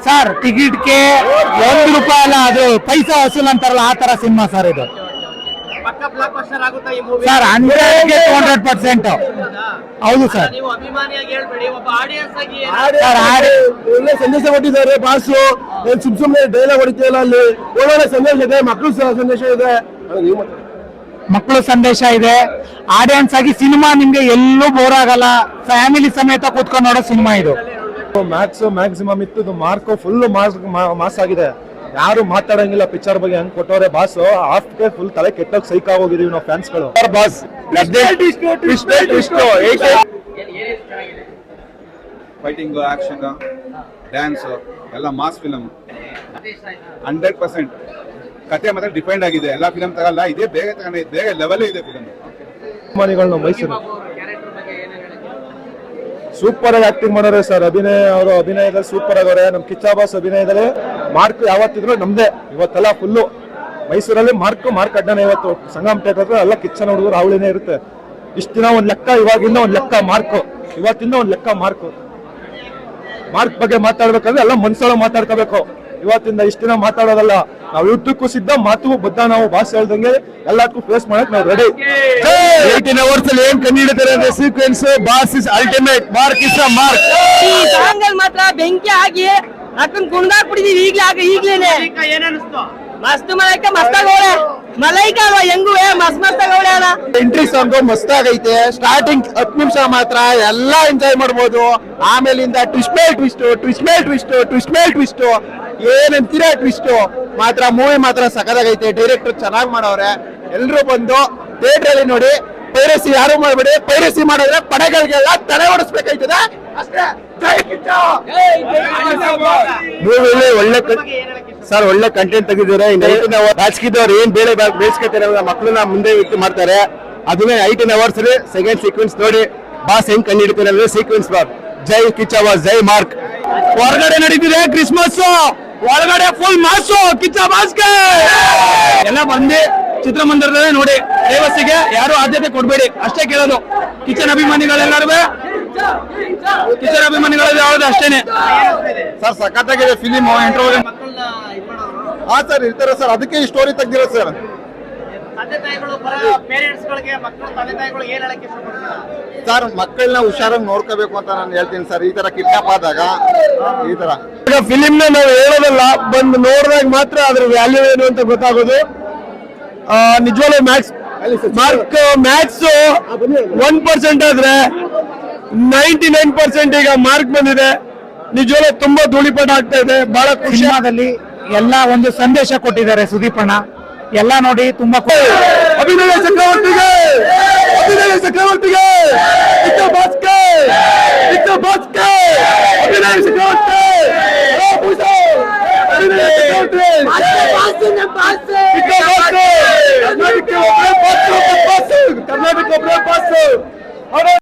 Sir ಟಿಕೆಟ್ಗೆ ₹1 ಅಲ್ಲ, ಅದು ಪೈಸಾ ವಸೂಲ್ ಅಂತಾರಲ್ಲ ಆ ತರ ಸಿನಿಮಾ ಸರ್ ಇದು. ಸರ್ 100% ಹೌದು ಸರ್. ಒಳ್ಳೆ ಸಂದೇಶ ಕೊಟ್ಟಿದ್ದಾರೆ ಬಾಸು. ಸುಮ್ಮನೆ ಡೈಲಾಗ್ ಹೊಡಿತೀಯಲ್ಲ, ಅಲ್ಲಿ ಒಳ್ಳೊಳ್ಳೆ ಸಂದೇಶ ಇದೆ, ಮಕ್ಕಳು ಸಂದೇಶ ಇದೆ, ಮಕ್ಕಳು ಸಂದೇಶ ಇದೆ. ಆಡಿಯನ್ಸ್ ಆಗಿ ಸಿನಿಮಾ ನಿಮ್ಗೆ ಎಲ್ಲೂ ಬೋರ್ ಆಗಲ್ಲ, ಫ್ಯಾಮಿಲಿ ಸಮೇತ ಕೂತ್ಕೊಂಡು ನೋಡೋ ಸಿನಿಮಾ ಇದು. ಮ್ಯಾಕ್ಸಿಮಮ್ ಇತ್ತು, ಮಾರ್ಕ್ ಫುಲ್ ಮಾಸ್ ಆಗಿದೆ. ಯಾರು ಮಾತಾಡಂಗಿಲ್ಲ ಪಿಕ್ಚರ್ ಬಗ್ಗೆ, ಹಂಗ್ ಕೊಟ್ಟವ್ರೆ ಬಾಸ್. ಆಫ್ಗೆ ಫುಲ್ ತಲೆ ಕೆಟ್ಟೋಗಿ ಸೈಕ್ ಆಗೋಗಿದೀವಿ ನಾವು ಫ್ಯಾನ್ಸ್ ಗಳು. ಬಾಸ್ ಫೈಟಿಂಗ್, ಆಕ್ಷನ್, ಡ್ಯಾನ್ಸ್ ಎಲ್ಲ ಮಾಸ್ ಫಿಲಮ್ 100%. ಕತೆ ಮಾತ್ರ ಡಿಪೆಂಡ್ ಆಗಿದೆ, ಎಲ್ಲ ಫಿಲಮ್ ತಗಲ್ಲ, ಇದೇ ಬೇಗ ಲೆವೆಲ್ ಇದೆ ಫಿಲಮ್. ಅಭಿಮಾನಿಗಳು ಮೈಸೂರು ಸೂಪರ್ ಆಗಿ ಆಕ್ಟಿಂಗ್ ಮಾಡೋರೆ ಸರ್. ಅವರು ಅಭಿನಯದಲ್ಲಿ ಸೂಪರ್ ಆಗವ್ರೆ. ನಮ್ ಕಿಚ್ಚ ಬಾಸ್ ಅಭಿನಯದಲ್ಲಿ ಮಾರ್ಕ್ ಯಾವತ್ತಿದ್ರು ನಮ್ದೇ. ಇವತ್ತೆಲ್ಲ ಫುಲ್ಲು ಮೈಸೂರಲ್ಲಿ ಮಾರ್ಕ್ ಅಡ್ಡಾನೆ. ಇವತ್ತು ಸಂಗಮ್ ಥಿಯೇಟರ್ ಎಲ್ಲ ಕಿಚ್ಚನ ಹುಡುಗರು ಅವಳಿನೇ ಇರುತ್ತೆ. ಇಷ್ಟ ದಿನ ಒಂದ್ ಲೆಕ್ಕ, ಇವಾಗಿಂದ ಒಂದ್ ಲೆಕ್ಕ ಮಾರ್ಕ್, ಇವತ್ತಿಂದ ಒಂದ್ ಲೆಕ್ಕ ಮಾರ್ಕ್ ಬಗ್ಗೆ ಮಾತಾಡ್ಬೇಕಂದ್ರೆ ಎಲ್ಲ ಮನ್ಸೊಳಗೆ ಮಾತಾಡ್ಕೋಬೇಕು. ಇವತ್ತಿಂದ ಇಷ್ಟ ದಿನ ಮಾತಾಡೋದಲ್ಲ, ನಾವು ಯುದ್ಧಕ್ಕೂ ಸಿದ್ಧ, ಮಾತು ಬದ್ಧ. ನಾವು ಬಾಸ್ ಹೇಳ್ದಂಗೆ ಎಲ್ಲದಕ್ಕೂ ಫೇಸ್ ಮಾಡಕ್ ನಾವು ರೆಡಿ. 18 hours ಅಲ್ಲಿ ಏನ್ ಕಂಡಿಡ್ತಾರೆ ಅಂದ್ರೆ sequence, boss is ultimate, mark is a mark. ಈ ಸಾಂಗ್ ಅಲ್ಲಿ ಮಾತ್ರ ಬೆಂಕಿ ಆಗಿ ಅಕ್ಕನ್ ಕುಣ್ದಾಕ್ ಬಿಟ್ಟಿದೀವಿ ಈಗ್ಲೇನೆ. ಮಸ್ತ್ ಮಸ್ತಾಗವ್ರೆ. ಮಲೈಕ ಅಲ್ವಾ ಹೆಂಗು ಮಸ್ತಾಗವ್ರೆ. ಎಂಟ್ರಿ ಸಾಂಗ್ ಮಸ್ತಾಗೈತೆ. ಸ್ಟಾರ್ಟಿಂಗ್ 10 ನಿಮಿಷ ಮಾತ್ರ ಎಲ್ಲಾ ಎಂಜಾಯ್ ಮಾಡ್ಬೋದು. ಆಮೇಲಿಂದ ಟ್ವಿಸ್ಟ್ ಮೇಲ್ ಟ್ವಿಸ್ಟ್ ಏನಂತೀರಾ ಟ್ವಿಸ್ಟ್ ಮಾತ್ರ. ಮೂವಿ ಮಾತ್ರ ಸಖತ್ತಾಗೈತೆ. ಡೈರೆಕ್ಟರ್ ಚೆನ್ನಾಗಿ ಮಾಡವ್ರೆ. ಎಲ್ರು ಬಂದು ಥಿಯೇಟರ್ ಅಲ್ಲಿ ನೋಡಿ. ಪೈರಸಿ ಯಾರು ಮಾಡ್ಬೇಡಿ. ಪೈರಸಿ ಮಾಡಿದ್ರೆ ಪಡೆಗಳಿಗೆಲ್ಲ ತಲೆ ಓಡಿಸ್ಬೇಕಾಯ್ತದೆ ಅಷ್ಟೇ. ಮೂವಿಲಿ ಒಳ್ಳೆ ಕಂಟೆಂಟ್ ತೆಗೆದಿದ್ದಾರೆ. ರಾಜಕೀಯದವ್ರು ಏನ್ ಬೇಳೆ ಬೇಯಿಸ್ಕೊತಾರೆ ಮಕ್ಕಳನ್ನ ಮುಂದೆ ವ್ಯಕ್ತಿ ಮಾಡ್ತಾರೆ. ಅದನ್ನೇ 18 hours ಸೆಕೆಂಡ್ ಸೀಕ್ವೆನ್ಸ್ ನೋಡಿ ಬಾಸ್ ಹೆಂಗ್ ಕಂಡಿಡ್ತಾರೆ ಅಂದ್ರೆ ಸೀಕ್ವೆನ್ಸ್ ಬಾಸ್. ಜೈ ಕಿಚ್ಚ ಬಾಸ್, ಜೈ ಮಾರ್ಕ್. ಹೊರಗಡೆ ನಡೀತಿದೆ ಕ್ರಿಸ್ಮಸ್, ಒಳಗಡೆ ಫುಲ್ ಮಾಸು ಕಿಚ್ಚ ಬಾಸ್ಗೆ. ಎಲ್ಲ ಬಂದು ಚಿತ್ರಮಂದಿರದಲ್ಲೇ ನೋಡಿ. ದೇವಸ್ಥಿಗೆ ಯಾರು ಆದ್ಯತೆ ಕೊಡ್ಬೇಡಿ ಅಷ್ಟೇ ಕೇಳೋದು. ಕಿಚನ್ ಅಭಿಮಾನಿಗಳೆಲ್ಲರೂ ಯಾವ್ದು ಅಷ್ಟೇನೆ ಸರ್. ಸಖತ್ತಾಗಿದೆ ಫಿಲಿಮ್. ಇಂಟರ್ವ್ಯೂ ಹಾ ಸರ್ ಇರ್ತಾರೆ ಸರ್, ಅದಕ್ಕೆ ಈ ಸ್ಟೋರಿ ತೆಗ್ದಿರೋ ಸರ್. ಸರ್ ಮಕ್ಕಳನ್ನ ಹುಷಾರಾಗಿ ನೋಡ್ಕೋಬೇಕು ಅಂತ ನಾನು ಹೇಳ್ತೀನಿ ಸರ್. ಈ ತರ ಕಿಡ್ನಾಪ್ ಆದಾಗ ಈ ತರ ಫಿಲಿಮ್ ನಾವು ಹೇಳೋದಲ್ಲ, ಬಂದು ನೋಡಿದಾಗ ಮಾತ್ರ ಅದ್ರ ವ್ಯಾಲ್ಯೂ ಏನು ಅಂತ ಗೊತ್ತಾಗೋದು. ನಿಜವಾಗ್ಲೂ ಮ್ಯಾಥ್ಸ್ 1% ಆದ್ರೆ 99% ಈಗ ಮಾರ್ಕ್ ಬಂದಿದೆ. ನಿಜವಾಗ್ಲೂ ತುಂಬಾ ಧೂಳಿಪಟ ಆಗ್ತಾ ಇದೆ. ಬಹಳ ಸಿನಿಮಾದಲ್ಲಿ ಎಲ್ಲ ಒಂದು ಸಂದೇಶ ಕೊಟ್ಟಿದ್ದಾರೆ ಸುದೀಪ್ ಅಣ್ಣ. ಎಲ್ಲ ನೋಡಿ ತುಂಬಾ ಅಭಿನಯ ಚಕ್ರವರ್ತಿಗೆ ಅಭಿನಯ ಚಕ್ರವರ್ತಿ ಕರ್ನಾಟಕ